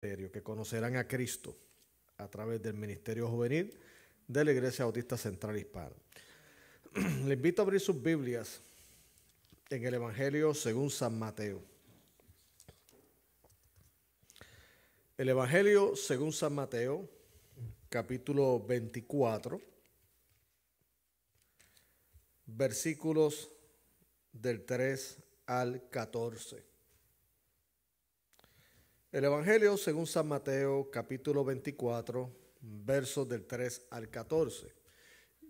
Que conocerán a Cristo a través del Ministerio Juvenil de la Iglesia Bautista Central Hispana. Le invito a abrir sus Biblias en el Evangelio según San Mateo. El Evangelio según San Mateo, capítulo 24, versículos del 3 al 14. El Evangelio según San Mateo, capítulo 24, versos del 3 al 14.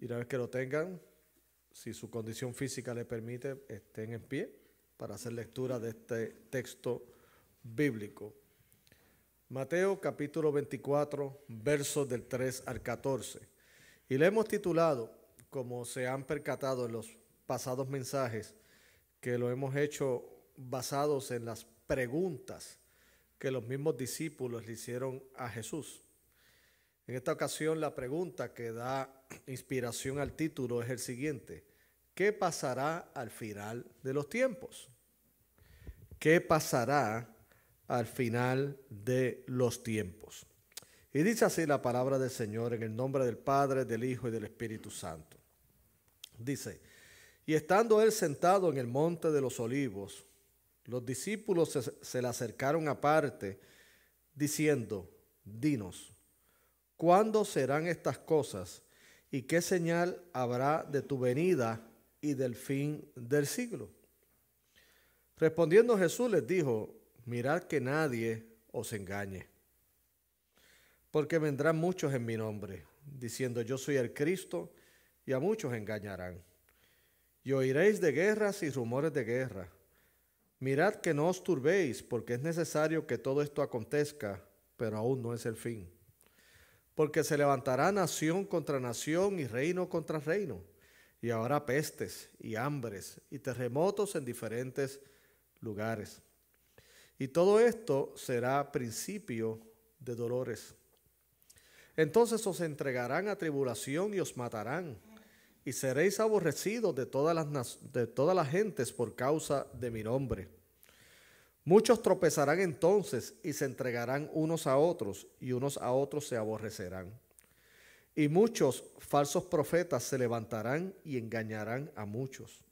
Y una vez que lo tengan, si su condición física le permite, estén en pie para hacer lectura de este texto bíblico. Mateo capítulo 24, versos del 3 al 14. Y le hemos titulado, como se han percatado en los pasados mensajes, que lo hemos hecho basados en las preguntas que los mismos discípulos le hicieron a Jesús. En esta ocasión la pregunta que da inspiración al título es el siguiente: ¿qué pasará al final de los tiempos? ¿Qué pasará al final de los tiempos? Y dice así la palabra del Señor en el nombre del Padre, del Hijo y del Espíritu Santo. Dice: y estando él sentado en el monte de los olivos, los discípulos se le acercaron aparte, diciendo: dinos, ¿cuándo serán estas cosas? ¿Y qué señal habrá de tu venida y del fin del siglo? Respondiendo Jesús les dijo: mirad que nadie os engañe, porque vendrán muchos en mi nombre, diciendo: yo soy el Cristo, y a muchos engañarán. Y oiréis de guerras y rumores de guerra. Mirad que no os turbéis, porque es necesario que todo esto acontezca, pero aún no es el fin. Porque se levantará nación contra nación y reino contra reino, y habrá pestes y hambres y terremotos en diferentes lugares. Y todo esto será principio de dolores. Entonces os entregarán a tribulación y os matarán, y seréis aborrecidos de todas las gentes por causa de mi nombre. Muchos tropezarán entonces y se entregarán unos a otros, y unos a otros se aborrecerán. Y muchos falsos profetas se levantarán y engañarán a muchos.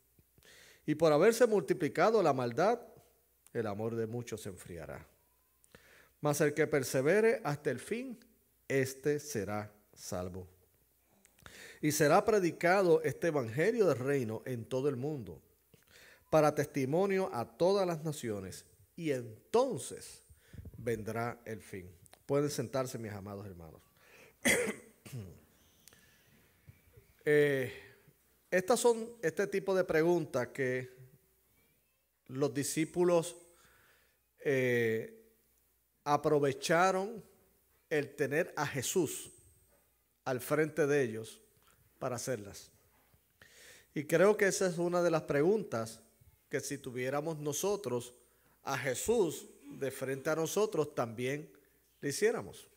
Y por haberse multiplicado la maldad, el amor de muchos se enfriará. Mas el que persevere hasta el fin, éste será salvo. Y será predicado este evangelio del reino en todo el mundo, para testimonio a todas las naciones, y entonces vendrá el fin. Pueden sentarse, mis amados hermanos. Estas son este tipo de preguntas que los discípulos aprovecharon el tener a Jesús al frente de ellos para hacerlas. Y creo que esa es una de las preguntas que si tuviéramos nosotros a Jesús de frente a nosotros también le hiciéramos.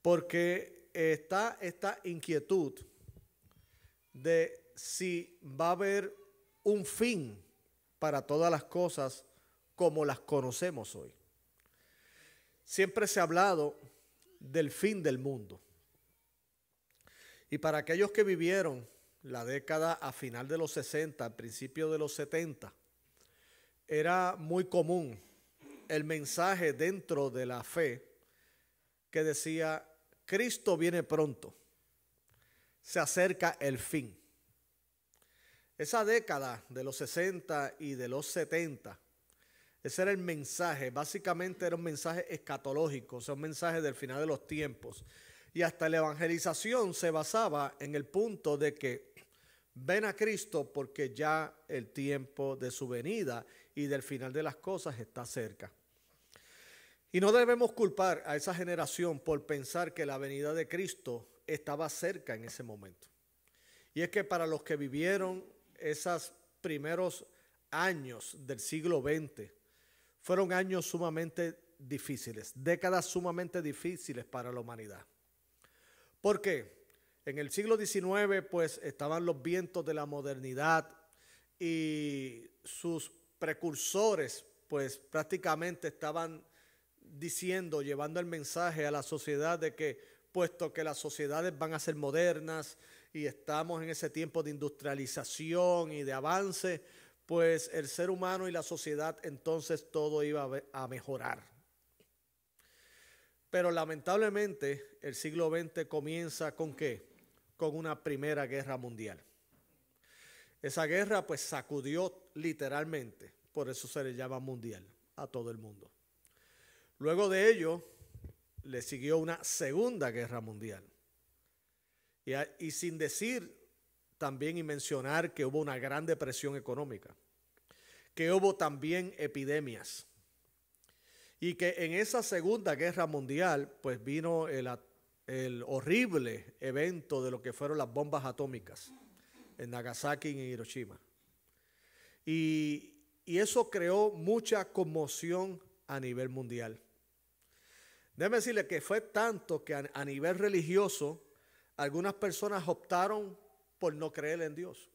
Porque está esta inquietud de si va a haber un fin para todas las cosas como las conocemos hoy. Siempre se ha hablado del fin del mundo. Y para aquellos que vivieron la década a final de los 60, al principio de los 70, era muy común el mensaje dentro de la fe que decía: Cristo viene pronto, se acerca el fin. Esa década de los 60 y de los 70, ese era el mensaje, básicamente era un mensaje escatológico, o sea, un mensaje del final de los tiempos. Y hasta la evangelización se basaba en el punto de que ven a Cristo porque ya el tiempo de su venida y del final de las cosas está cerca. Y no debemos culpar a esa generación por pensar que la venida de Cristo estaba cerca en ese momento. Y es que para los que vivieron esos primeros años del siglo XX, fueron años sumamente difíciles, décadas sumamente difíciles para la humanidad. ¿Por qué? En el siglo XIX pues estaban los vientos de la modernidad y sus precursores pues prácticamente estaban diciendo, llevando el mensaje a la sociedad de que, puesto que las sociedades van a ser modernas y estamos en ese tiempo de industrialización y de avance, pues el ser humano y la sociedad entonces todo iba a mejorar. Pero lamentablemente el siglo XX comienza ¿con qué? Con una primera guerra mundial. Esa guerra pues sacudió literalmente, por eso se le llama mundial a todo el mundo. Luego de ello le siguió una segunda guerra mundial. Y sin decir también y mencionar que hubo una gran depresión económica, que hubo también epidemias. Y que en esa segunda guerra mundial pues vino el horrible evento de lo que fueron las bombas atómicas en Nagasaki y en Hiroshima. Y eso creó mucha conmoción a nivel mundial. Déjeme decirle que fue tanto que a nivel religioso algunas personas optaron por no creer en Dios,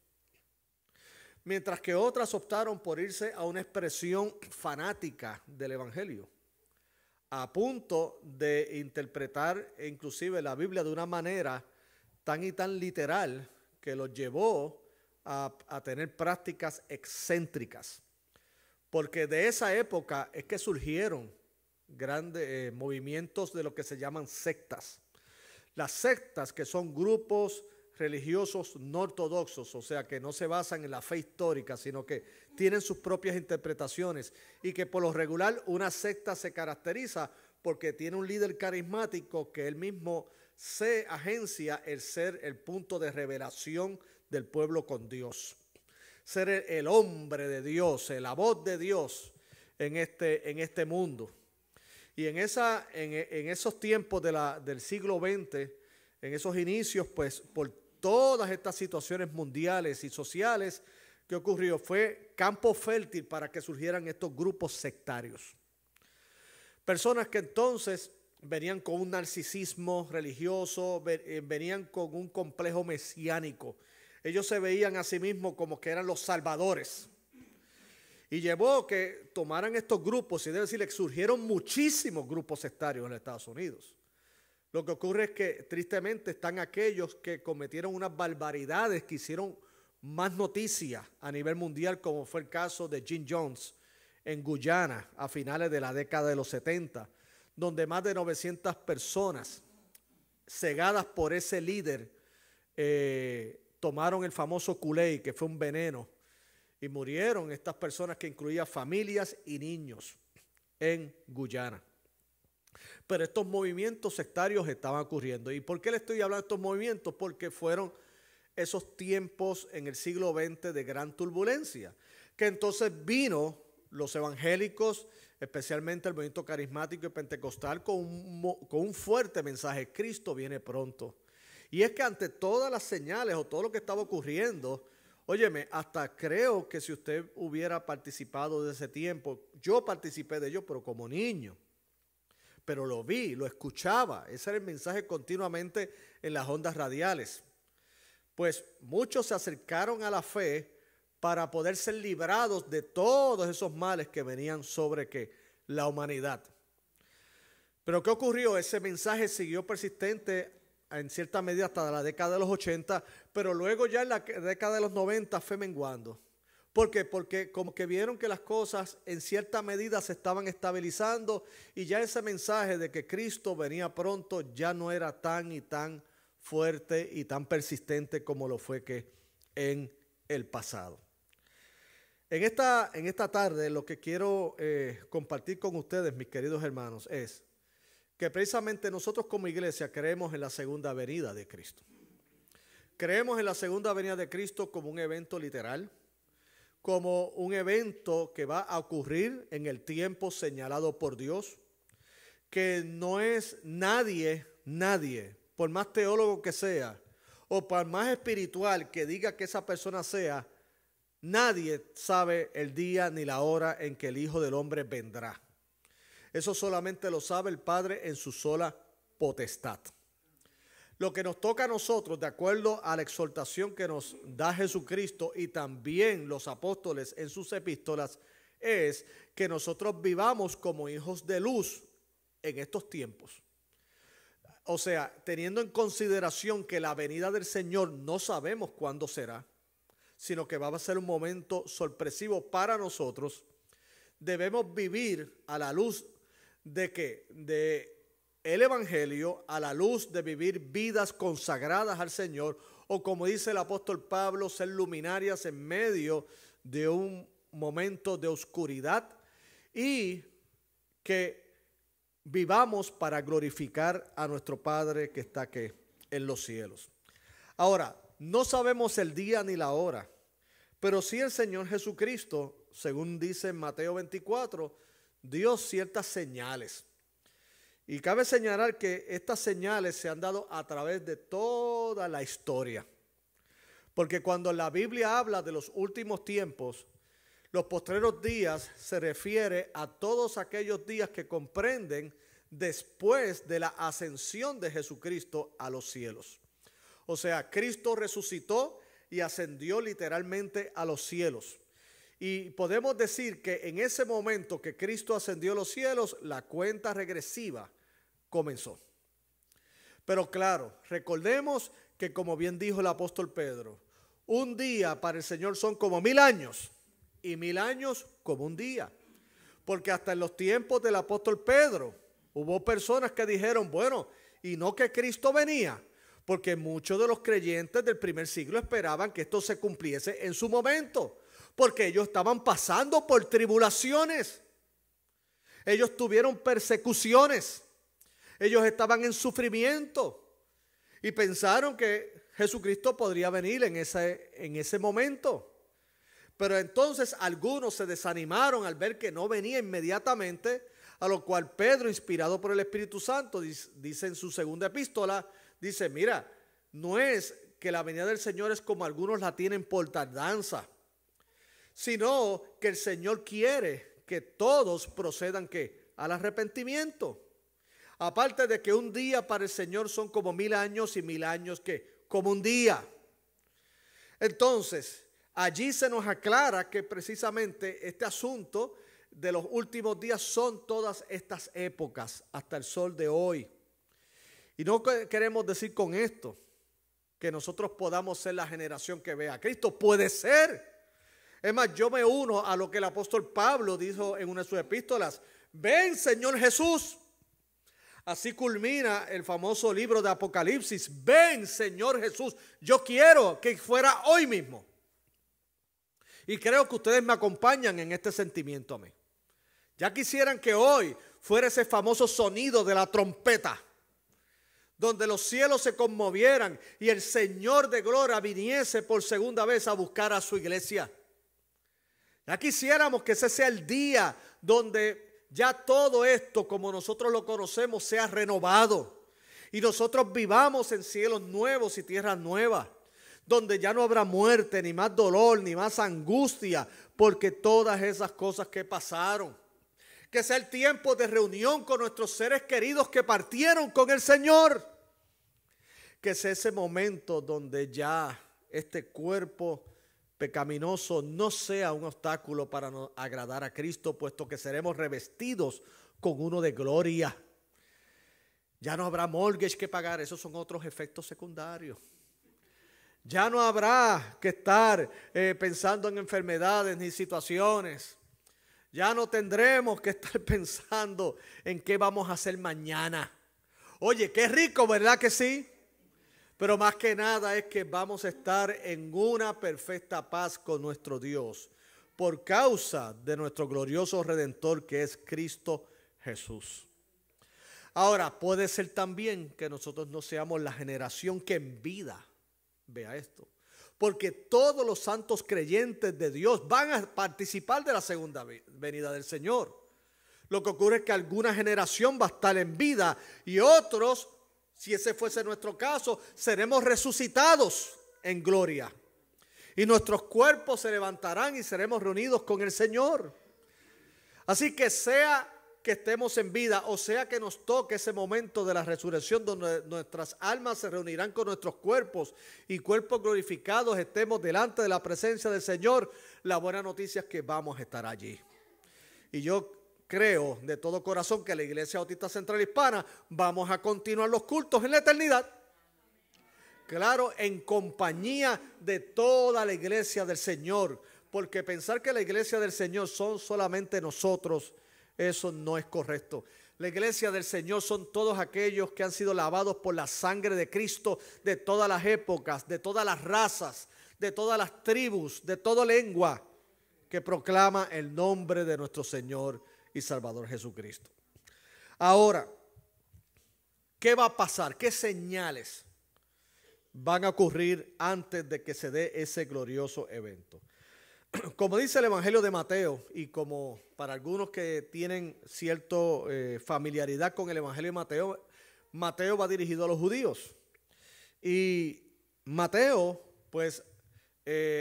mientras que otras optaron por irse a una expresión fanática del Evangelio, a punto de interpretar inclusive la Biblia de una manera tan y tan literal que los llevó a tener prácticas excéntricas. Porque de esa época es que surgieron grandes movimientos de lo que se llaman sectas. Las sectas, que son grupos religiosos no ortodoxos, o sea, que no se basan en la fe histórica, sino que tienen sus propias interpretaciones, y que por lo regular una secta se caracteriza porque tiene un líder carismático que él mismo se agencia el ser el punto de revelación del pueblo con Dios, ser el hombre de Dios, la voz de Dios en este mundo. Y en esos tiempos del siglo XX, en esos inicios, pues por todas estas situaciones mundiales y sociales que ocurrió, fue campo fértil para que surgieran estos grupos sectarios. Personas que entonces venían con un narcisismo religioso, venían con un complejo mesiánico. Ellos se veían a sí mismos como que eran los salvadores. Y llevó que tomaran estos grupos, y debe decirle que surgieron muchísimos grupos sectarios en los Estados Unidos. Lo que ocurre es que tristemente están aquellos que cometieron unas barbaridades que hicieron más noticia a nivel mundial, como fue el caso de Jim Jones en Guyana a finales de la década de los 70, donde más de 900 personas cegadas por ese líder tomaron el famoso Kool-Aid, que fue un veneno, y murieron estas personas, que incluían familias y niños en Guyana. Pero estos movimientos sectarios estaban ocurriendo. ¿Y por qué le estoy hablando de estos movimientos? Porque fueron esos tiempos en el siglo XX de gran turbulencia, que entonces vino los evangélicos, especialmente el movimiento carismático y pentecostal, con un fuerte mensaje: Cristo viene pronto. Y es que ante todas las señales o todo lo que estaba ocurriendo, óyeme, hasta creo que si usted hubiera participado de ese tiempo, yo participé de ello, pero como niño. Pero lo vi, lo escuchaba. Ese era el mensaje continuamente en las ondas radiales. Pues muchos se acercaron a la fe para poder ser librados de todos esos males que venían sobre la humanidad. Pero ¿qué ocurrió? Ese mensaje siguió persistente en cierta medida hasta la década de los 80, pero luego ya en la década de los 90 fue menguando. ¿Por qué? Porque como que vieron que las cosas en cierta medida se estaban estabilizando, y ya ese mensaje de que Cristo venía pronto ya no era tan y tan fuerte y tan persistente como lo fue en el pasado. En esta tarde lo que quiero compartir con ustedes, mis queridos hermanos, es que precisamente nosotros como iglesia creemos en la segunda venida de Cristo. Creemos en la segunda venida de Cristo como un evento literal, como un evento que va a ocurrir en el tiempo señalado por Dios, que no es nadie, por más teólogo que sea, o por más espiritual que diga que esa persona sea, nadie sabe el día ni la hora en que el Hijo del Hombre vendrá. Eso solamente lo sabe el Padre en su sola potestad. Lo que nos toca a nosotros, de acuerdo a la exhortación que nos da Jesucristo y también los apóstoles en sus epístolas, es que nosotros vivamos como hijos de luz en estos tiempos. O sea, teniendo en consideración que la venida del Señor no sabemos cuándo será, sino que va a ser un momento sorpresivo para nosotros, debemos vivir a la luz de ¿qué? De el Evangelio, a la luz de vivir vidas consagradas al Señor, o como dice el apóstol Pablo, ser luminarias en medio de un momento de oscuridad, y que vivamos para glorificar a nuestro Padre que está aquí en los cielos. Ahora, no sabemos el día ni la hora, pero sí el Señor Jesucristo, según dice en Mateo 24, dio ciertas señales. Y cabe señalar que estas señales se han dado a través de toda la historia. Porque cuando la Biblia habla de los últimos tiempos, los postreros días se refiere a todos aquellos días que comprenden después de la ascensión de Jesucristo a los cielos. O sea, Cristo resucitó y ascendió literalmente a los cielos. Y podemos decir que en ese momento que Cristo ascendió a los cielos, la cuenta regresiva comenzó. Pero claro, recordemos que, como bien dijo el apóstol Pedro, un día para el Señor son como 1000 años y 1000 años como un día. Porque hasta en los tiempos del apóstol Pedro hubo personas que dijeron, bueno, y no que Cristo venía, porque muchos de los creyentes del primer siglo esperaban que esto se cumpliese en su momento, porque ellos estaban pasando por tribulaciones, ellos tuvieron persecuciones, ellos estaban en sufrimiento y pensaron que Jesucristo podría venir en ese momento. Pero entonces algunos se desanimaron al ver que no venía inmediatamente, a lo cual Pedro, inspirado por el Espíritu Santo, dice en su segunda epístola, dice, mira, no es que la venida del Señor es como algunos la tienen por tardanza, sino que el Señor quiere que todos procedan ¿qué? Al arrepentimiento. Aparte de que un día para el Señor son como 1000 años y 1000 años ¿qué? Como un día. Entonces, allí se nos aclara que precisamente este asunto de los últimos días son todas estas épocas hasta el sol de hoy. Y no queremos decir con esto que nosotros podamos ser la generación que vea a Cristo. Puede ser. Es más, yo me uno a lo que el apóstol Pablo dijo en una de sus epístolas. Ven, Señor Jesús. Así culmina el famoso libro de Apocalipsis. Ven, Señor Jesús. Yo quiero que fuera hoy mismo. Y creo que ustedes me acompañan en este sentimiento a mí. Ya quisieran que hoy fuera ese famoso sonido de la trompeta, donde los cielos se conmovieran y el Señor de gloria viniese por segunda vez a buscar a su iglesia. Ya quisiéramos que ese sea el día donde ya todo esto, como nosotros lo conocemos, sea renovado y nosotros vivamos en cielos nuevos y tierras nuevas, donde ya no habrá muerte, ni más dolor, ni más angustia, porque todas esas cosas que pasaron. Que sea el tiempo de reunión con nuestros seres queridos que partieron con el Señor. Que sea ese momento donde ya este cuerpo pecaminoso no sea un obstáculo para agradar a Cristo, puesto que seremos revestidos con uno de gloria. Ya no habrá mortgage que pagar, esos son otros efectos secundarios. Ya no habrá que estar pensando en enfermedades ni situaciones. Ya no tendremos que estar pensando en qué vamos a hacer mañana. Oye, qué rico, ¿verdad que sí? Pero más que nada es que vamos a estar en una perfecta paz con nuestro Dios por causa de nuestro glorioso Redentor que es Cristo Jesús. Ahora, puede ser también que nosotros no seamos la generación que en vida vea esto. Porque todos los santos creyentes de Dios van a participar de la segunda venida del Señor. Lo que ocurre es que alguna generación va a estar en vida y otros, si ese fuese nuestro caso, seremos resucitados en gloria. Y nuestros cuerpos se levantarán y seremos reunidos con el Señor. Así que sea que estemos en vida o sea que nos toque ese momento de la resurrección donde nuestras almas se reunirán con nuestros cuerpos y cuerpos glorificados estemos delante de la presencia del Señor, la buena noticia es que vamos a estar allí. Y yo creo de todo corazón que la Iglesia Bautista Central Hispana vamos a continuar los cultos en la eternidad. Claro, en compañía de toda la iglesia del Señor, porque pensar que la iglesia del Señor son solamente nosotros, eso no es correcto. La iglesia del Señor son todos aquellos que han sido lavados por la sangre de Cristo de todas las épocas, de todas las razas, de todas las tribus, de toda lengua que proclama el nombre de nuestro Señor y Salvador Jesucristo. Ahora, ¿qué va a pasar? ¿Qué señales van a ocurrir antes de que se dé ese glorioso evento? Como dice el Evangelio de Mateo, y como para algunos que tienen cierta familiaridad con el Evangelio de Mateo, Mateo va dirigido a los judíos. Y Mateo, pues,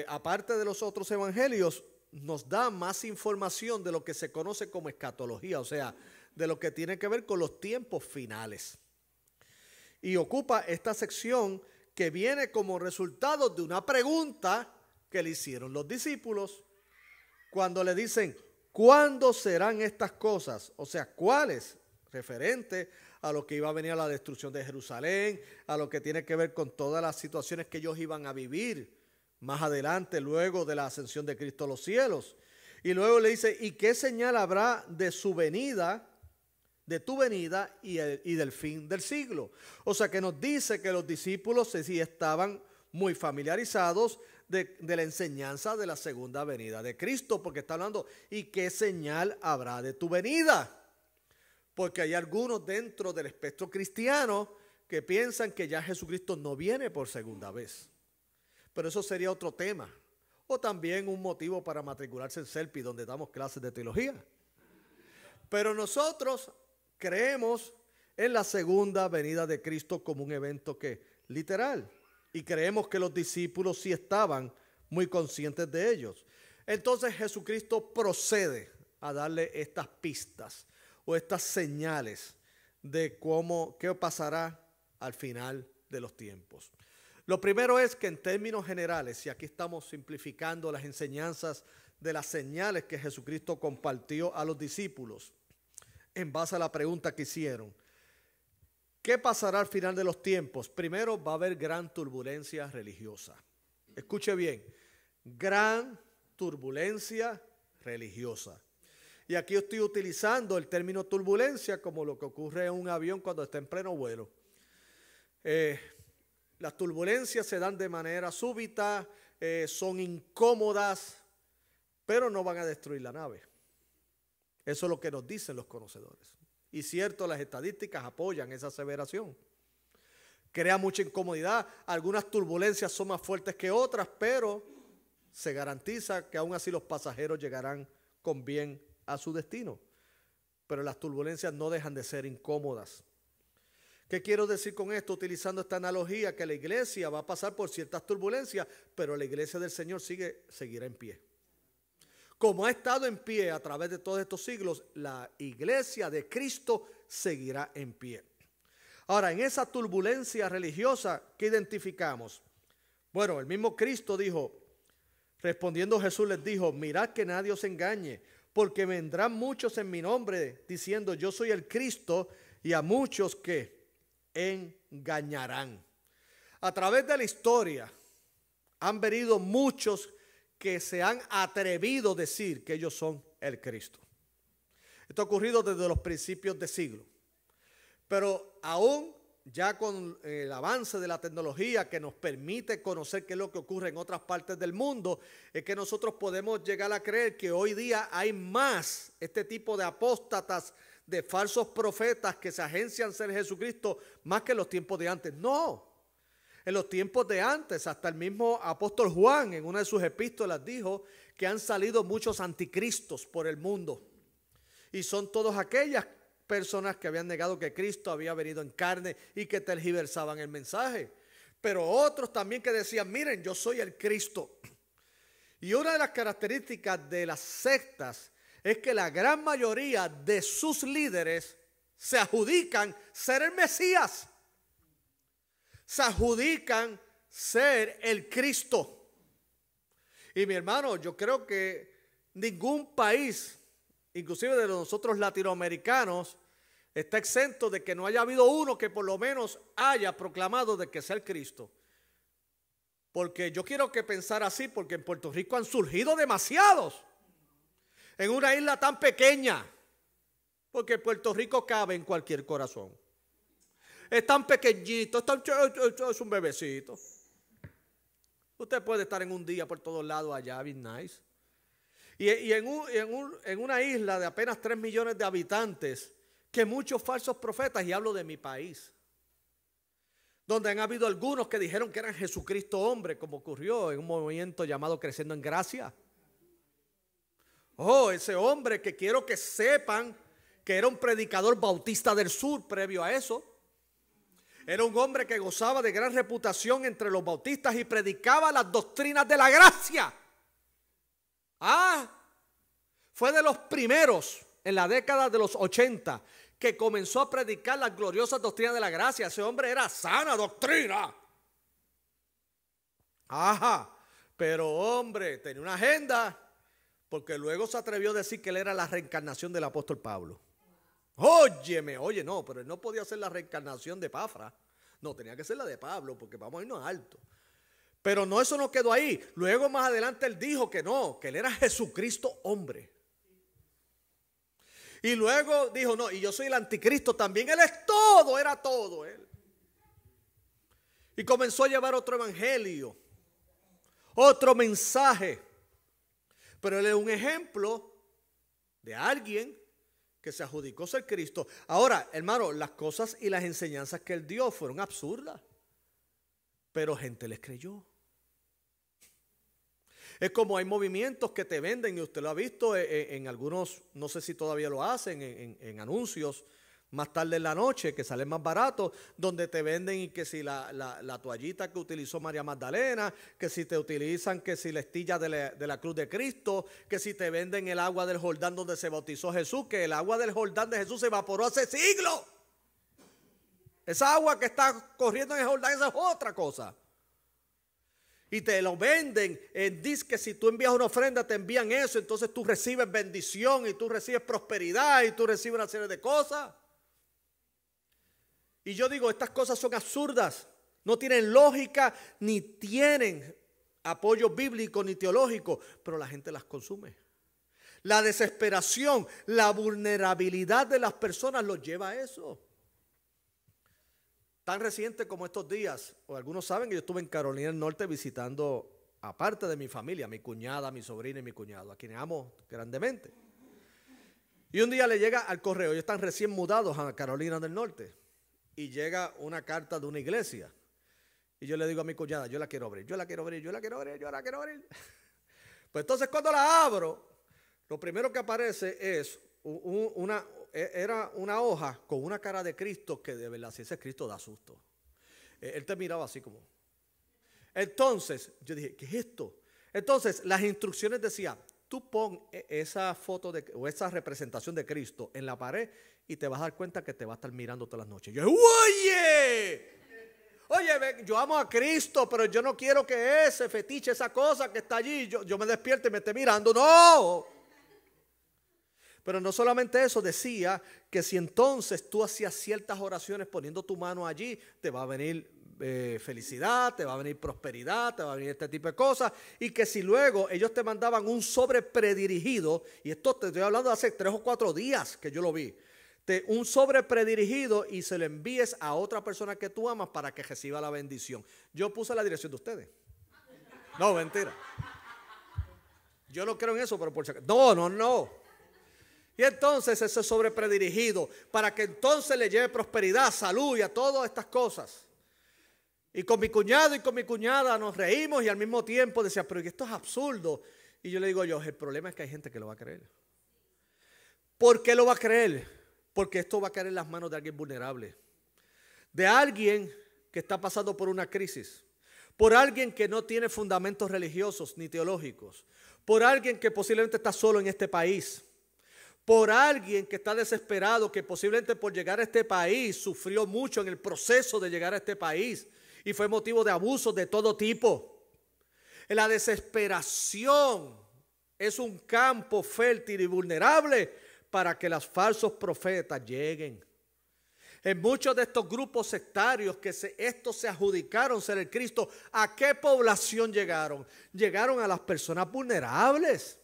aparte de los otros evangelios, nos da más información de lo que se conoce como escatología, o sea, de lo que tiene que ver con los tiempos finales. Y ocupa esta sección que viene como resultado de una pregunta que le hicieron los discípulos cuando le dicen, ¿cuándo serán estas cosas? O sea, ¿cuáles? Referente a lo que iba a venir a la destrucción de Jerusalén, a lo que tiene que ver con todas las situaciones que ellos iban a vivir más adelante, luego de la ascensión de Cristo a los cielos. Y luego le dice, ¿y qué señal habrá de su venida, de tu venida y del fin del siglo? O sea que nos dice que los discípulos sí estaban muy familiarizados de la enseñanza de la segunda venida de Cristo, porque está hablando, ¿y qué señal habrá de tu venida? Porque hay algunos dentro del espectro cristiano que piensan que ya Jesucristo no viene por segunda vez. Pero eso sería otro tema. O también un motivo para matricularse en CELPI, donde damos clases de teología. Pero nosotros creemos en la segunda venida de Cristo como un evento que literal. Y creemos que los discípulos sí estaban muy conscientes de ellos. Entonces Jesucristo procede a darle estas pistas o estas señales de qué pasará al final de los tiempos. Lo primero es que en términos generales, y aquí estamos simplificando las enseñanzas de las señales que Jesucristo compartió a los discípulos, en base a la pregunta que hicieron, ¿qué pasará al final de los tiempos? Primero va a haber gran turbulencia religiosa. Escuche bien, gran turbulencia religiosa. Y aquí estoy utilizando el término turbulencia como lo que ocurre en un avión cuando está en pleno vuelo. Las turbulencias se dan de manera súbita, son incómodas, pero no van a destruir la nave. Eso es lo que nos dicen los conocedores. Y cierto, las estadísticas apoyan esa aseveración. Crea mucha incomodidad, algunas turbulencias son más fuertes que otras, pero se garantiza que aún así los pasajeros llegarán con bien a su destino. Pero las turbulencias no dejan de ser incómodas. ¿Qué quiero decir con esto? Utilizando esta analogía, que la iglesia va a pasar por ciertas turbulencias, pero la iglesia del Señor seguirá en pie. Como ha estado en pie a través de todos estos siglos, la iglesia de Cristo seguirá en pie. Ahora, en esa turbulencia religiosa, ¿qué identificamos? Bueno, el mismo Cristo dijo, respondiendo Jesús les dijo, mirad que nadie os engañe, porque vendrán muchos en mi nombre diciendo yo soy el Cristo, y a muchos que engañarán. A través de la historia han venido muchos que se han atrevido a decir que ellos son el Cristo. Esto ha ocurrido desde los principios de siglo. Pero aún ya con el avance de la tecnología que nos permite conocer qué es lo que ocurre en otras partes del mundo, es que nosotros podemos llegar a creer que hoy día hay más este tipo de apóstatas, de falsos profetas que se agencian ser Jesucristo, más que en los tiempos de antes. No. En los tiempos de antes, hasta el mismo apóstol Juan en una de sus epístolas dijo que han salido muchos anticristos por el mundo. Y son todas aquellas personas que habían negado que Cristo había venido en carne y que tergiversaban el mensaje. Pero otros también que decían, miren, yo soy el Cristo. Y una de las características de las sectas es que la gran mayoría de sus líderes se adjudican ser el Mesías. Se adjudican ser el Cristo. Y mi hermano, yo creo que ningún país inclusive de nosotros latinoamericanos, está exento de que no haya habido uno que por lo menos haya proclamado de que sea el Cristo. Porque yo quiero que pensar así, porque en Puerto Rico han surgido demasiados. En una isla tan pequeña, porque Puerto Rico cabe en cualquier corazón. Es tan pequeñito, es un bebecito. Usted puede estar en un día por todos lados allá, bien nice. Y en una isla de apenas 3 millones de habitantes, que muchos falsos profetas, y hablo de mi país, donde han habido algunos que dijeron que eran Jesucristo hombre, como ocurrió en un movimiento llamado Creciendo en Gracia. Oh, ese hombre que quiero que sepan que era un predicador bautista del sur previo a eso. Era un hombre que gozaba de gran reputación entre los bautistas y predicaba las doctrinas de la gracia. Fue de los primeros en la década de los 80 que comenzó a predicar las gloriosas doctrinas de la gracia. Ese hombre era sana doctrina. Pero hombre, tenía una agenda, porque luego se atrevió a decir que él era la reencarnación del apóstol Pablo. Oye, no, pero él no podía ser la reencarnación de Pafra. No, tenía que ser la de Pablo, porque vamos a irnos alto. Pero no, eso no quedó ahí. Luego más adelante él dijo que no, que él era Jesucristo hombre. Y luego dijo, no, y yo soy el anticristo también. Él es todo, era todo él. Y comenzó a llevar otro evangelio, otro mensaje. Pero él es un ejemplo de alguien que se adjudicó ser Cristo. Ahora, hermano, las cosas y las enseñanzas que él dio fueron absurdas, pero gente les creyó. Es como hay movimientos que te venden, y usted lo ha visto en algunos, no sé si todavía lo hacen, en anuncios más tarde en la noche, que salen más baratos, donde te venden y que si la toallita que utilizó María Magdalena, que si te utilizan, que si la estilla de la cruz de Cristo, que si te venden el agua del Jordán donde se bautizó Jesús, que el agua del Jordán de Jesús se evaporó hace siglos. Esa agua que está corriendo en el Jordán, esa es otra cosa. Y te lo venden, dice que si tú envías una ofrenda te envían eso, entonces tú recibes bendición y tú recibes prosperidad y tú recibes una serie de cosas. Y yo digo, estas cosas son absurdas, no tienen lógica ni tienen apoyo bíblico ni teológico, pero la gente las consume. La desesperación, la vulnerabilidad de las personas los lleva a eso. Tan reciente como estos días, o algunos saben que yo estuve en Carolina del Norte visitando, aparte de mi familia, mi cuñada, mi sobrina y mi cuñado, a quienes amo grandemente. Y un día le llega al correo, ellos están recién mudados a Carolina del Norte, y llega una carta de una iglesia. Y yo le digo a mi cuñada, yo la quiero abrir. Pues entonces cuando la abro, lo primero que aparece es era una hoja con una cara de Cristo que de verdad, si ese Cristo da susto. Él te miraba así como. Entonces, yo dije, ¿qué es esto? Entonces, las instrucciones decían, tú pon esa foto o esa representación de Cristo en la pared y te vas a dar cuenta que te va a estar mirando todas las noches. Yo dije, oye, yo amo a Cristo, pero yo no quiero que ese fetiche, esa cosa que está allí, yo me despierte y me esté mirando. No. Pero no solamente eso, decía que si entonces tú hacías ciertas oraciones poniendo tu mano allí, te va a venir felicidad, te va a venir prosperidad, te va a venir este tipo de cosas. Y que si luego ellos te mandaban un sobre predirigido, y esto te estoy hablando de hace 3 o 4 días que yo lo vi, un sobre predirigido y se lo envíes a otra persona que tú amas para que reciba la bendición. Yo puse la dirección de ustedes. No, mentira. Yo no creo en eso, pero por si acaso. No. Y entonces ese sobre predirigido para que entonces le lleve prosperidad, salud y a todas estas cosas. Y con mi cuñado y con mi cuñada nos reímos y al mismo tiempo decía, pero esto es absurdo. Y yo le digo el problema es que hay gente que lo va a creer. ¿Por qué lo va a creer? Porque esto va a caer en las manos de alguien vulnerable. De alguien que está pasando por una crisis. Por alguien que no tiene fundamentos religiosos ni teológicos. Por alguien que posiblemente está solo en este país. Por alguien que está desesperado, que posiblemente por llegar a este país sufrió mucho en el proceso de llegar a este país y fue motivo de abusos de todo tipo. La desesperación es un campo fértil y vulnerable para que los falsos profetas lleguen. En muchos de estos grupos sectarios que estos se adjudicaron ser el Cristo, ¿a qué población llegaron? Llegaron a las personas vulnerables,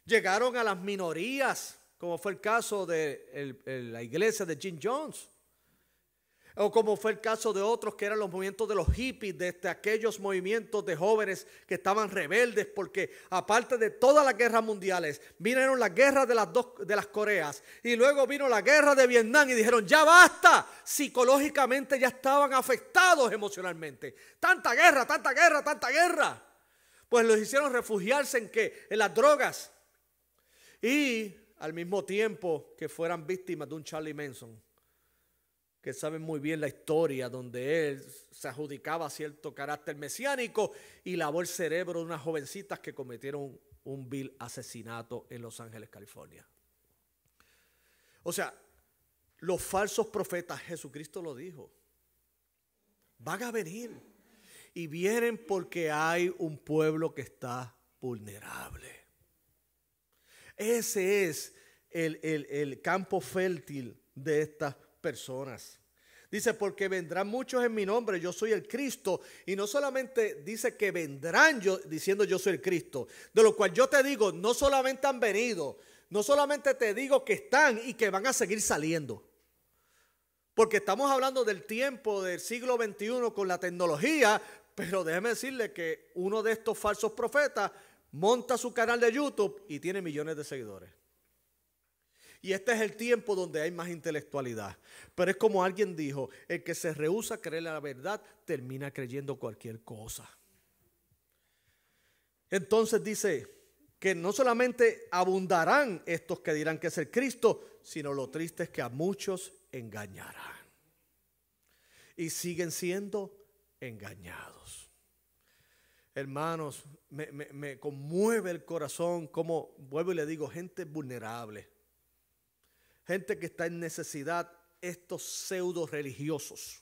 llegaron a las minorías, como fue el caso de la iglesia de Jim Jones, o como fue el caso de otros que eran los movimientos de los hippies, de aquellos movimientos de jóvenes que estaban rebeldes, porque aparte de todas las guerras mundiales, vinieron las guerras de las Coreas, y luego vino la guerra de Vietnam, y dijeron, ya basta, psicológicamente ya estaban afectados emocionalmente. Tanta guerra, tanta guerra, tanta guerra. Pues los hicieron refugiarse ¿en qué? En las drogas. Y al mismo tiempo que fueran víctimas de un Charlie Manson, que saben muy bien la historia, donde él se adjudicaba cierto carácter mesiánico y lavó el cerebro de unas jovencitas que cometieron un vil asesinato en Los Ángeles, California. O sea, los falsos profetas, Jesucristo lo dijo, van a venir y vienen porque hay un pueblo que está vulnerable. Ese es el campo fértil de estas personas. Dice, porque vendrán muchos en mi nombre, yo soy el Cristo. Y no solamente dice que vendrán diciendo yo soy el Cristo, de lo cual yo te digo, no solamente han venido, no solamente te digo que están y que van a seguir saliendo. Porque estamos hablando del tiempo del siglo XXI con la tecnología, pero déjeme decirle que uno de estos falsos profetas monta su canal de YouTube y tiene millones de seguidores. Y este es el tiempo donde hay más intelectualidad. Pero es como alguien dijo, el que se rehúsa a creer la verdad termina creyendo cualquier cosa. Entonces dice que no solamente abundarán estos que dirán que es el Cristo, sino lo triste es que a muchos engañarán. Y siguen siendo engañados. Hermanos, me conmueve el corazón como, vuelvo y le digo, gente vulnerable. Gente que está en necesidad, estos pseudo religiosos,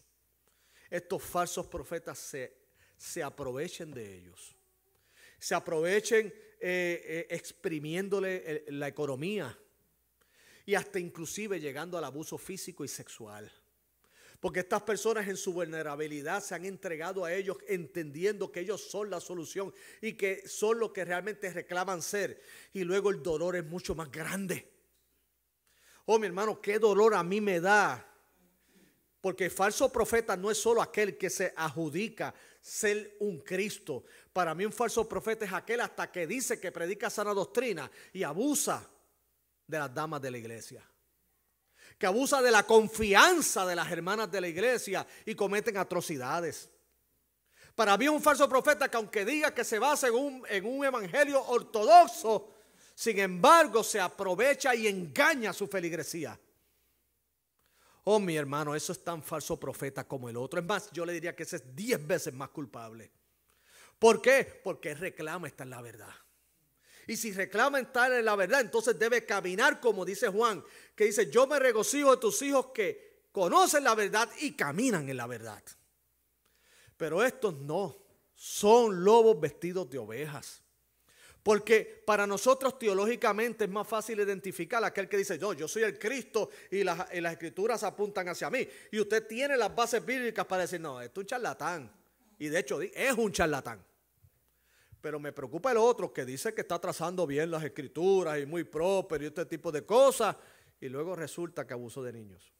estos falsos profetas se aprovechen de ellos. Se aprovechen exprimiéndole la economía y hasta inclusive llegando al abuso físico y sexual. Porque estas personas en su vulnerabilidad se han entregado a ellos entendiendo que ellos son la solución y que son lo que realmente reclaman ser. Y luego el dolor es mucho más grande. Oh, mi hermano, qué dolor a mí me da. Porque el falso profeta no es solo aquel que se adjudica ser un Cristo. Para mí un falso profeta es aquel hasta que dice que predica sana doctrina y abusa de las damas de la iglesia. Que abusa de la confianza de las hermanas de la iglesia y cometen atrocidades. Para mí un falso profeta que aunque diga que se basa en un evangelio ortodoxo, sin embargo, se aprovecha y engaña a su feligresía. Oh, mi hermano, eso es tan falso profeta como el otro. Es más, yo le diría que ese es 10 veces más culpable. ¿Por qué? Porque él reclama estar en la verdad. Y si reclama estar en la verdad, entonces debe caminar como dice Juan, que dice, yo me regocijo de tus hijos que conocen la verdad y caminan en la verdad. Pero estos no, son lobos vestidos de ovejas. Porque para nosotros teológicamente es más fácil identificar a aquel que dice, yo soy el Cristo y las escrituras apuntan hacia mí. Y usted tiene las bases bíblicas para decir, no, esto es un charlatán. Y de hecho es un charlatán. Pero me preocupa el otro que dice que está trazando bien las escrituras y muy próspero y este tipo de cosas. Y luego resulta que abusó de niños.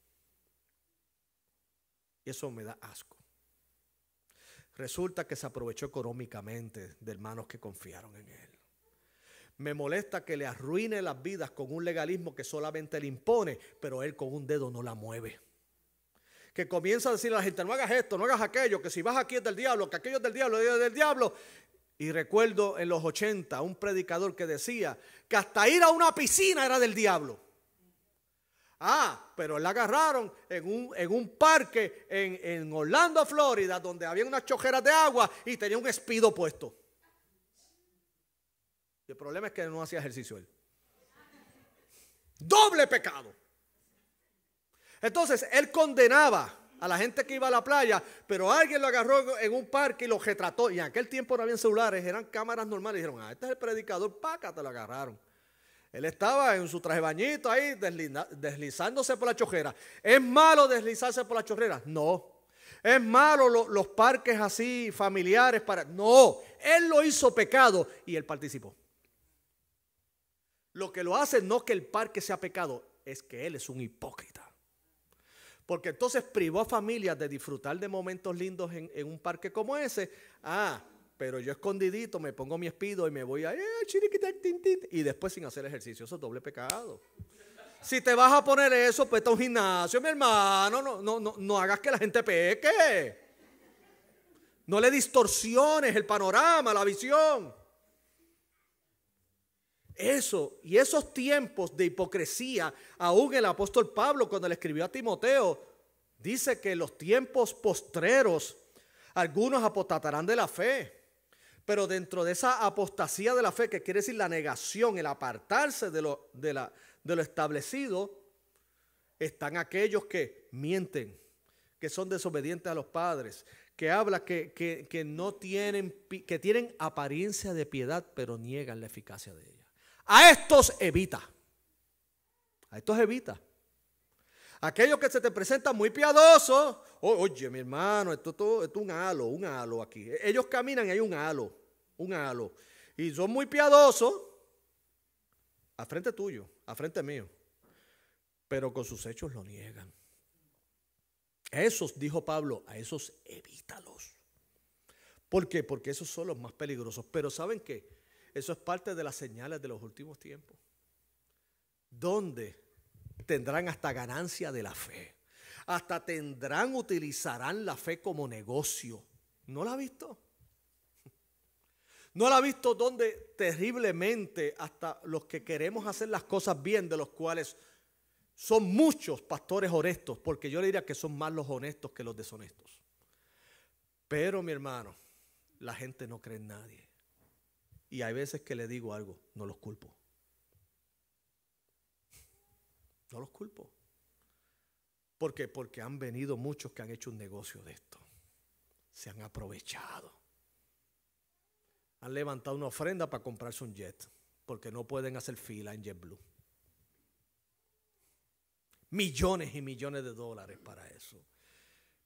Y eso me da asco. Resulta que se aprovechó económicamente de hermanos que confiaron en él. Me molesta que le arruine las vidas con un legalismo que solamente le impone, pero él con un dedo no la mueve. Que comienza a decirle a la gente, no hagas esto, no hagas aquello, que si vas aquí es del diablo, que aquello es del diablo, es del diablo. Y recuerdo en los 80 un predicador que decía que hasta ir a una piscina era del diablo. Pero la agarraron en un parque en Orlando, Florida, donde había unas chojeras de agua y tenía un espido puesto. Y el problema es que no hacía ejercicio él. Doble pecado. Entonces él condenaba a la gente que iba a la playa, pero alguien lo agarró en un parque y lo retrató. Y en aquel tiempo no habían celulares, eran cámaras normales. Y dijeron, este es el predicador, pácate, lo agarraron. Él estaba en su traje de bañito ahí deslizándose por la chojera. ¿Es malo deslizarse por la chojera? No. ¿Es malo los parques así familiares para? No. Él lo hizo pecado y él participó. Lo que lo hace no que el parque sea pecado, es que él es un hipócrita. Porque entonces privó a familias de disfrutar de momentos lindos en un parque como ese. Pero yo escondidito me pongo mi espido y me voy a y después sin hacer ejercicio. Eso es doble pecado. Si te vas a poner eso, pues a un gimnasio, mi hermano. No hagas que la gente peque. No le distorsiones el panorama, la visión. Eso, y esos tiempos de hipocresía, aún el apóstol Pablo cuando le escribió a Timoteo, dice que en los tiempos postreros algunos apostatarán de la fe. Pero dentro de esa apostasía de la fe, que quiere decir la negación, el apartarse de lo establecido, están aquellos que mienten, que son desobedientes a los padres, que hablan que no tienen, que tienen apariencia de piedad, pero niegan la eficacia de ella. A estos evita. A estos evita. Aquellos que se te presentan muy piadosos. Oye, mi hermano, esto es un halo aquí. Ellos caminan y hay un halo. Y son muy piadosos a frente tuyo, a frente mío. Pero con sus hechos lo niegan. Esos, dijo Pablo, a esos evítalos. ¿Por qué? Porque esos son los más peligrosos. Pero ¿saben qué? Eso es parte de las señales de los últimos tiempos. Donde tendrán hasta ganancia de la fe. Hasta utilizarán la fe como negocio. ¿No la ha visto? ¿No la ha visto donde terriblemente hasta los que queremos hacer las cosas bien, de los cuales son muchos pastores honestos, porque yo le diría que son más los honestos que los deshonestos? Pero mi hermano, la gente no cree en nadie. Y hay veces que le digo algo, no los culpo. No los culpo. ¿Por qué? Porque han venido muchos que han hecho un negocio de esto. Se han aprovechado. Han levantado una ofrenda para comprarse un jet, porque no pueden hacer fila en JetBlue. Millones y millones de dólares para eso.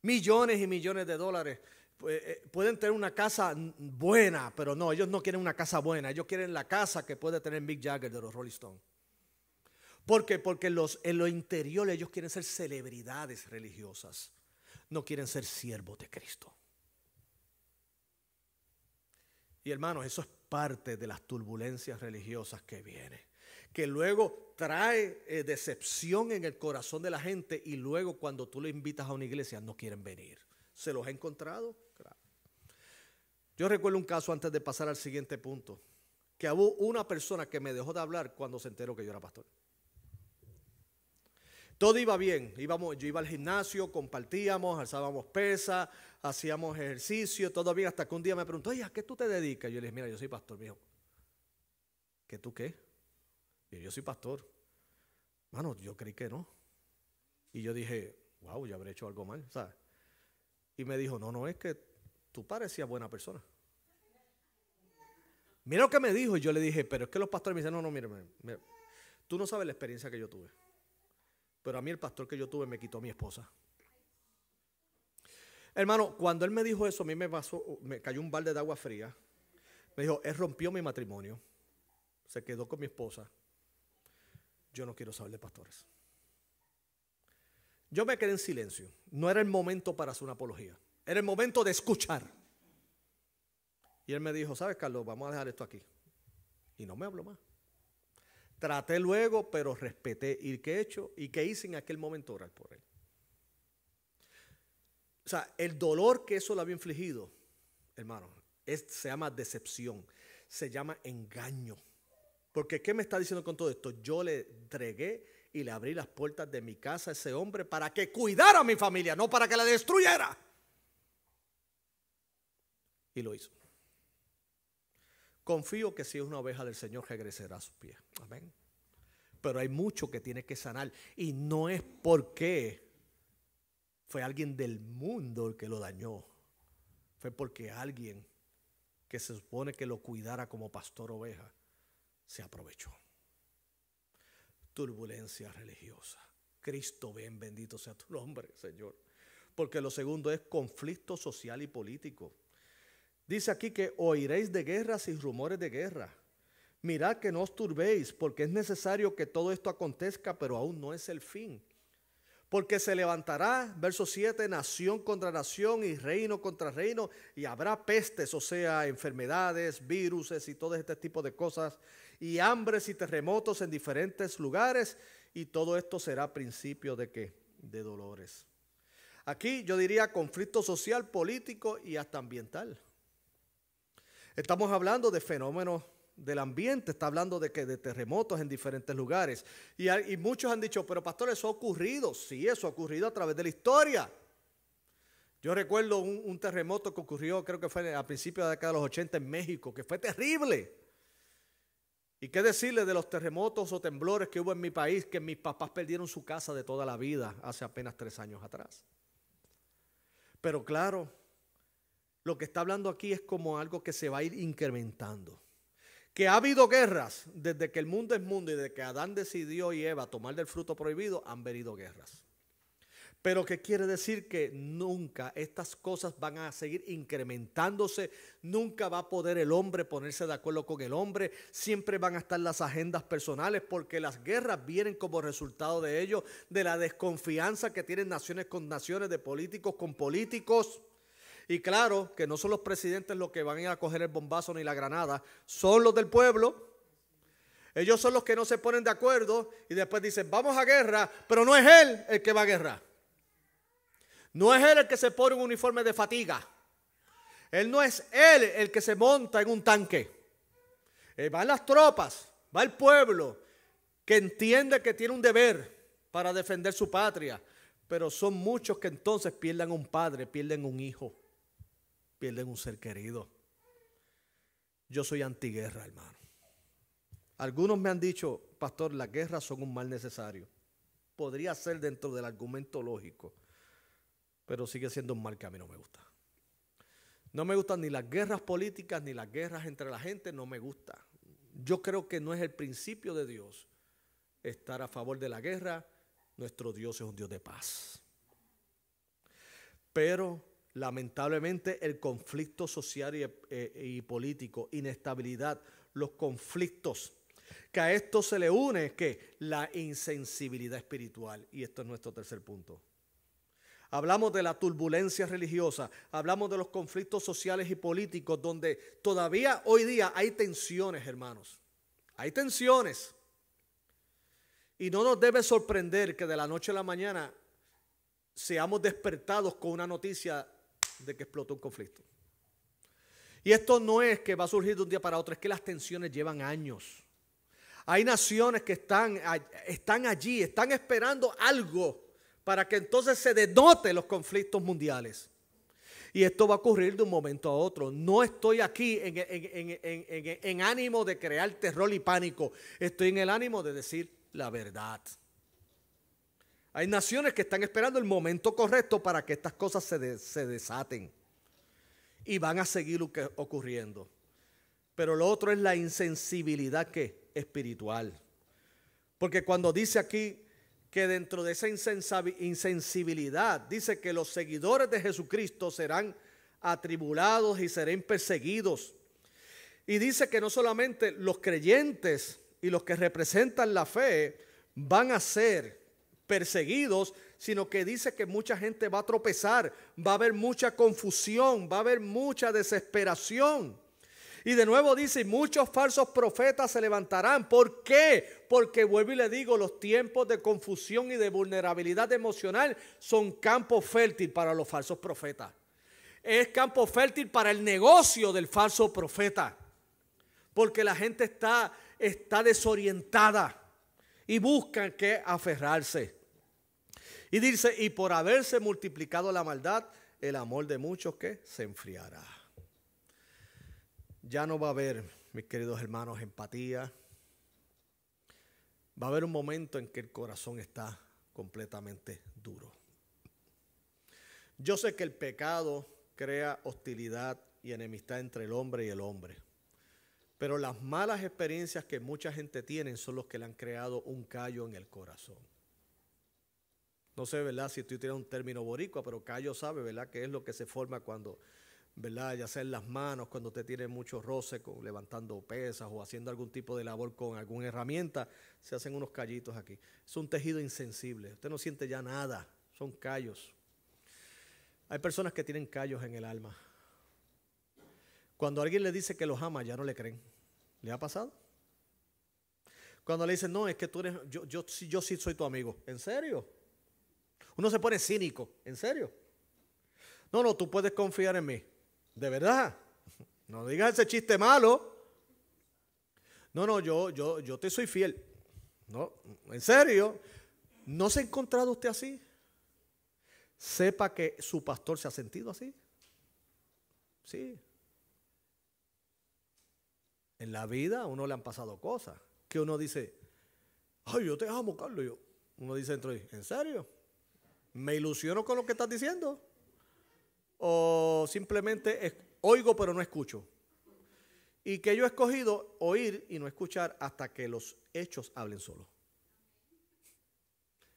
Millones y millones de dólares. Pueden tener una casa buena, pero no, ellos no quieren una casa buena. Ellos quieren la casa que puede tener Mick Jagger de los Rolling Stones. ¿Por qué? Porque en lo interior ellos quieren ser celebridades religiosas. No quieren ser siervos de Cristo. Y hermanos, eso es parte de las turbulencias religiosas que vienen. Que luego trae decepción en el corazón de la gente, y luego cuando tú lo invitas a una iglesia no quieren venir. ¿Se los ha encontrado? Claro. Yo recuerdo un caso antes de pasar al siguiente punto, que hubo una persona que me dejó de hablar cuando se enteró que yo era pastor. Todo iba bien, yo iba al gimnasio, compartíamos, alzábamos pesas, hacíamos ejercicio, todo bien, hasta que un día me preguntó, oye, ¿a qué tú te dedicas? Yo le dije, mira, yo soy pastor. Me dijo, ¿qué tú qué? Y yo soy pastor. Mano, yo creí que no. Y yo dije, wow, yo habré hecho algo mal, ¿sabes? Y me dijo, no, es que tú parecías buena persona. Mira lo que me dijo, y yo le dije, pero es que los pastores me dicen, no, mira, tú no sabes la experiencia que yo tuve. Pero a mí el pastor que yo tuve me quitó a mi esposa. Hermano, cuando él me dijo eso, a mí me cayó un balde de agua fría. Me dijo, él rompió mi matrimonio, se quedó con mi esposa. Yo no quiero saber de pastores. Yo me quedé en silencio. No era el momento para hacer una apología. Era el momento de escuchar. Y él me dijo, ¿sabes, Carlos? Vamos a dejar esto aquí. Y no me habló más. Traté luego, pero respeté. ¿Y qué he hecho? ¿Y qué hice en aquel momento? Orar por él. O sea, el dolor que eso le había infligido, hermano, se llama decepción. Se llama engaño. Porque ¿qué me está diciendo con todo esto? Yo le entregué y le abrí las puertas de mi casa a ese hombre para que cuidara a mi familia, no para que la destruyera. Y lo hizo. Confío que si es una oveja del Señor regresará a sus pies. Amén. Pero hay mucho que tiene que sanar. Y no es porque fue alguien del mundo el que lo dañó. Fue porque alguien que se supone que lo cuidara como pastor oveja se aprovechó. Turbulencia religiosa. Cristo ven, bendito sea tu nombre, Señor. Porque lo segundo es conflicto social y político. Dice aquí que oiréis de guerras y rumores de guerra. Mirad que no os turbéis, porque es necesario que todo esto acontezca, pero aún no es el fin. Porque se levantará, verso 7, nación contra nación y reino contra reino, y habrá pestes, o sea, enfermedades, viruses y todo este tipo de cosas, y hambres y terremotos en diferentes lugares, y todo esto será principio ¿de qué? De dolores. Aquí yo diría conflicto social, político y hasta ambiental. Estamos hablando de fenómenos del ambiente, está hablando de que de terremotos en diferentes lugares. Y muchos han dicho, pero pastor, eso ha ocurrido. Sí, eso ha ocurrido a través de la historia. Yo recuerdo un terremoto que ocurrió, creo que fue a principios de la década de los 80 en México, que fue terrible. ¿Y qué decirle de los terremotos o temblores que hubo en mi país, que mis papás perdieron su casa de toda la vida hace apenas 3 años atrás? Pero claro, lo que está hablando aquí es como algo que se va a ir incrementando. Que ha habido guerras desde que el mundo es mundo y desde que Adán decidió y Eva tomar del fruto prohibido, han venido guerras. Pero ¿qué quiere decir? Que nunca estas cosas van a seguir incrementándose, nunca va a poder el hombre ponerse de acuerdo con el hombre, siempre van a estar las agendas personales, porque las guerras vienen como resultado de ello, de la desconfianza que tienen naciones con naciones, de políticos con políticos. Y claro, que no son los presidentes los que van a ir a coger el bombazo ni la granada, son los del pueblo. Ellos son los que no se ponen de acuerdo y después dicen, vamos a guerra, pero no es él el que va a guerra. No es él el que se pone un uniforme de fatiga. No es él el que se monta en un tanque. Van las tropas, va el pueblo, que entiende que tiene un deber para defender su patria. Pero son muchos que entonces pierden un padre, pierden un hijo, pierden un ser querido. Yo soy antiguerra, hermano. Algunos me han dicho, pastor, las guerras son un mal necesario. Podría ser dentro del argumento lógico, pero sigue siendo un mal que a mí no me gusta. No me gustan ni las guerras políticas, ni las guerras entre la gente, no me gusta. Yo creo que no es el principio de Dios estar a favor de la guerra. Nuestro Dios es un Dios de paz. Pero lamentablemente el conflicto social y político, inestabilidad, los conflictos, que a esto se le une que la insensibilidad espiritual. Y esto es nuestro tercer punto. Hablamos de la turbulencia religiosa, hablamos de los conflictos sociales y políticos, donde todavía hoy día hay tensiones, hermanos. Hay tensiones. Y no nos debe sorprender que de la noche a la mañana seamos despertados con una noticia de que explotó un conflicto. Y esto no es que va a surgir de un día para otro, es que las tensiones llevan años. Hay naciones que están allí, están esperando algo para que entonces se denote los conflictos mundiales. Y esto va a ocurrir de un momento a otro. No estoy aquí en ánimo de crear terror y pánico. Estoy en el ánimo de decir la verdad. Hay naciones que están esperando el momento correcto para que estas cosas se desaten. Y van a seguir ocurriendo. Pero lo otro es la insensibilidad espiritual. Porque cuando dice aquí que dentro de esa insensibilidad dice que los seguidores de Jesucristo serán atribulados y serán perseguidos. Y dice que no solamente los creyentes y los que representan la fe van a ser perseguidos, sino que dice que mucha gente va a tropezar, va a haber mucha confusión, va a haber mucha desesperación. Y de nuevo dice, muchos falsos profetas se levantarán. ¿Por qué? Porque vuelvo y le digo, los tiempos de confusión y de vulnerabilidad emocional son campo fértil para los falsos profetas. Es campo fértil para el negocio del falso profeta. Porque la gente está desorientada y buscan qué aferrarse. Y dice, y por haberse multiplicado la maldad, el amor de muchos que se enfriará. Ya no va a haber, mis queridos hermanos, empatía. Va a haber un momento en que el corazón está completamente duro. Yo sé que el pecado crea hostilidad y enemistad entre el hombre y el hombre. Pero las malas experiencias que mucha gente tiene son los que le han creado un callo en el corazón. No sé, ¿verdad?, si tú tienes un término boricua, pero callo sabe, ¿verdad?, que es lo que se forma cuando, ¿verdad?, ya sea en las manos, cuando usted tiene mucho roce con levantando pesas o haciendo algún tipo de labor con alguna herramienta, se hacen unos callitos aquí. Es un tejido insensible, usted no siente ya nada, son callos. Hay personas que tienen callos en el alma. Cuando alguien le dice que los ama, ya no le creen. ¿Le ha pasado? Cuando le dicen, no, es que tú eres, yo sí soy tu amigo. ¿En serio? Uno se pone cínico. ¿En serio? No, tú puedes confiar en mí. ¿De verdad? No digas ese chiste malo. No, yo te soy fiel. No, ¿en serio? ¿No se ha encontrado usted así? Sepa que su pastor se ha sentido así. Sí. En la vida a uno le han pasado cosas que uno dice, ay, yo te amo, Carlos. Uno dice dentro de, ¿en serio? ¿Me ilusiono con lo que estás diciendo? ¿O simplemente oigo pero no escucho? Y que yo he escogido oír y no escuchar hasta que los hechos hablen solos.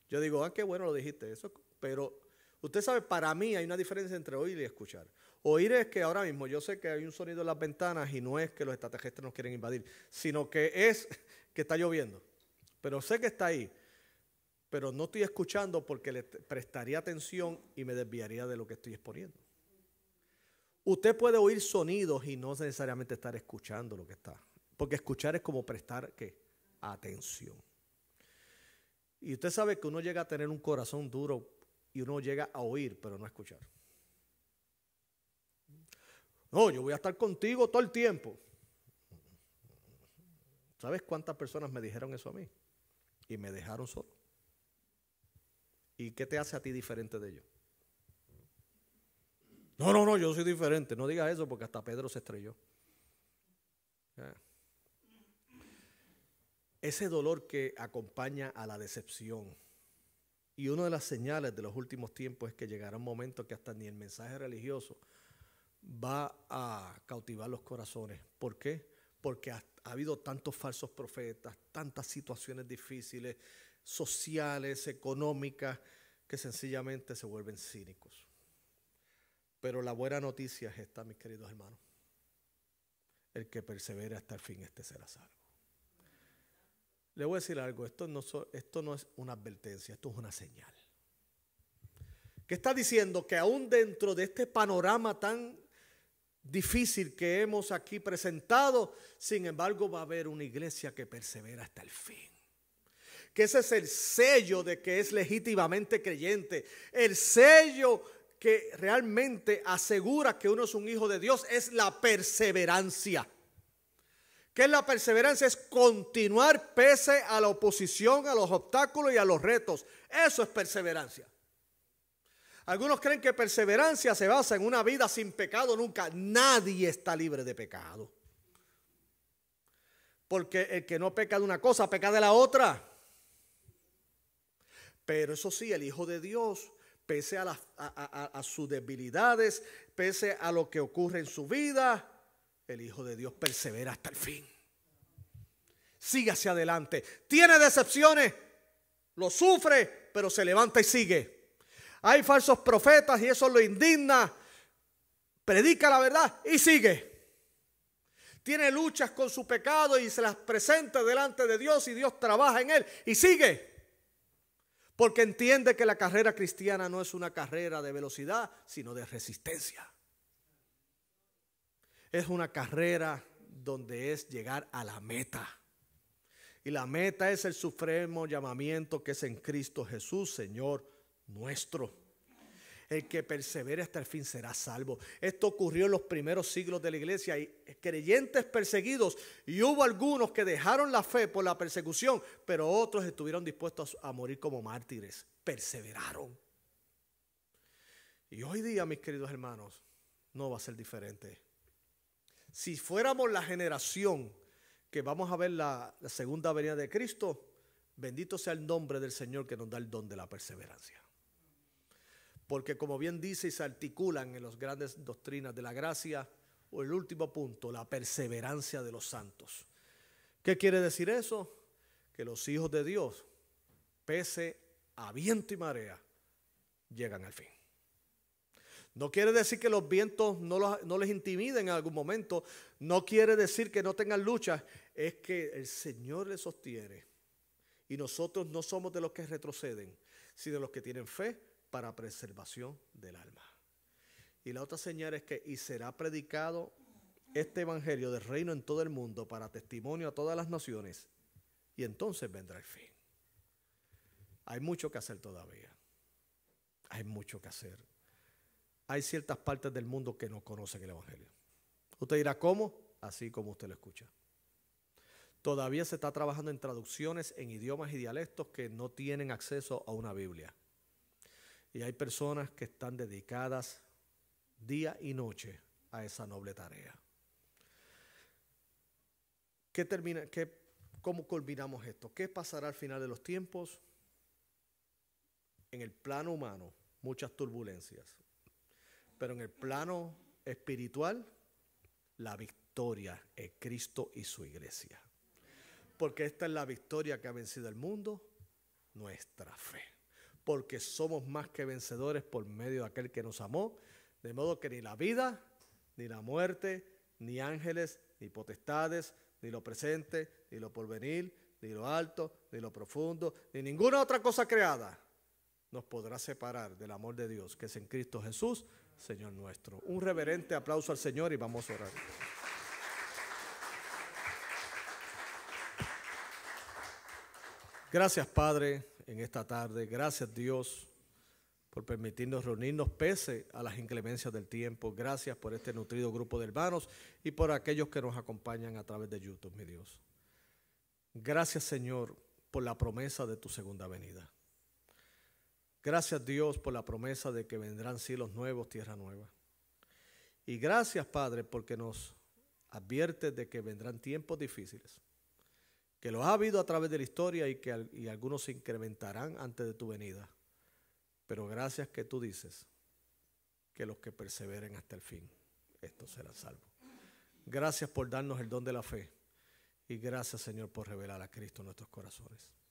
Yo digo, qué bueno lo dijiste, eso, pero usted sabe, para mí hay una diferencia entre oír y escuchar. Oír es que ahora mismo yo sé que hay un sonido en las ventanas y no es que los extraterrestres nos quieren invadir, sino que es que está lloviendo. Pero sé que está ahí, pero no estoy escuchando porque le prestaría atención y me desviaría de lo que estoy exponiendo. Usted puede oír sonidos y no necesariamente estar escuchando lo que está, porque escuchar es como prestar, ¿qué?, atención. Y usted sabe que uno llega a tener un corazón duro y uno llega a oír, pero no a escuchar. No, yo voy a estar contigo todo el tiempo. ¿Sabes cuántas personas me dijeron eso a mí? Y me dejaron solo. ¿Y qué te hace a ti diferente de ellos? No, yo soy diferente. No digas eso porque hasta Pedro se estrelló. Ese dolor que acompaña a la decepción. Y una de las señales de los últimos tiempos es que llegará un momento que hasta ni el mensaje religioso va a cautivar los corazones. ¿Por qué? Porque ha habido tantos falsos profetas, tantas situaciones difíciles, sociales, económicas, que sencillamente se vuelven cínicos. Pero la buena noticia es esta, mis queridos hermanos. El que persevera hasta el fin, este será salvo. Le voy a decir algo, esto no es una advertencia, esto es una señal. ¿Qué está diciendo? Que aún dentro de este panorama tan difícil que hemos aquí presentado, sin embargo va a haber una iglesia que persevera hasta el fin. Que ese es el sello de que es legítimamente creyente. El sello que realmente asegura que uno es un hijo de Dios es la perseverancia. ¿Qué es la perseverancia? Es continuar pese a la oposición, a los obstáculos y a los retos. Eso es perseverancia. Algunos creen que perseverancia se basa en una vida sin pecado nunca. Nadie está libre de pecado. Porque el que no peca de una cosa, peca de la otra. Pero eso sí, el Hijo de Dios, pese a sus debilidades, pese a lo que ocurre en su vida, el Hijo de Dios persevera hasta el fin. Sigue hacia adelante. Tiene decepciones, lo sufre, pero se levanta y sigue. Hay falsos profetas y eso lo indigna. Predica la verdad y sigue. Tiene luchas con su pecado y se las presenta delante de Dios y Dios trabaja en él y sigue. Porque entiende que la carrera cristiana no es una carrera de velocidad, sino de resistencia. Es una carrera donde es llegar a la meta. Y la meta es el supremo llamamiento que es en Cristo Jesús, Señor nuestro. El que persevere hasta el fin será salvo. Esto ocurrió en los primeros siglos de la iglesia. Hay creyentes perseguidos y hubo algunos que dejaron la fe por la persecución, pero otros estuvieron dispuestos a morir como mártires. Perseveraron. Y hoy día, mis queridos hermanos, no va a ser diferente. Si fuéramos la generación que vamos a ver la segunda venida de Cristo, bendito sea el nombre del Señor que nos da el don de la perseverancia. Porque como bien dice y se articulan en las grandes doctrinas de la gracia, o el último punto, la perseverancia de los santos. ¿Qué quiere decir eso? Que los hijos de Dios, pese a viento y marea, llegan al fin. No quiere decir que los vientos no les intimiden en algún momento. No quiere decir que no tengan luchas. Es que el Señor les sostiene. Y nosotros no somos de los que retroceden, sino de los que tienen fe para preservación del alma. Y la otra señal es que y será predicado este evangelio del reino en todo el mundo para testimonio a todas las naciones. Y entonces vendrá el fin. Hay mucho que hacer todavía. Hay mucho que hacer. Hay ciertas partes del mundo que no conocen el evangelio. Usted dirá, ¿cómo? Así como usted lo escucha. Todavía se está trabajando en traducciones en idiomas y dialectos que no tienen acceso a una Biblia. Y hay personas que están dedicadas día y noche a esa noble tarea. ¿Cómo culminamos esto? ¿Qué pasará al final de los tiempos? En el plano humano, muchas turbulencias. Pero en el plano espiritual, la victoria es Cristo y su iglesia. Porque esta es la victoria que ha vencido el mundo, nuestra fe. Porque somos más que vencedores por medio de aquel que nos amó, de modo que ni la vida, ni la muerte, ni ángeles, ni potestades, ni lo presente, ni lo porvenir, ni lo alto, ni lo profundo, ni ninguna otra cosa creada nos podrá separar del amor de Dios, que es en Cristo Jesús, Señor nuestro. Un reverente aplauso al Señor y vamos a orar. Gracias, Padre, en esta tarde. Gracias, Dios, por permitirnos reunirnos pese a las inclemencias del tiempo. Gracias por este nutrido grupo de hermanos y por aquellos que nos acompañan a través de YouTube, mi Dios. Gracias, Señor, por la promesa de tu segunda venida. Gracias, Dios, por la promesa de que vendrán cielos nuevos, tierra nueva. Y gracias, Padre, porque nos adviertes de que vendrán tiempos difíciles, que los ha habido a través de la historia y que algunos se incrementarán antes de tu venida. Pero gracias que tú dices que los que perseveren hasta el fin, estos serán salvos. Gracias por darnos el don de la fe y gracias, Señor, por revelar a Cristo en nuestros corazones.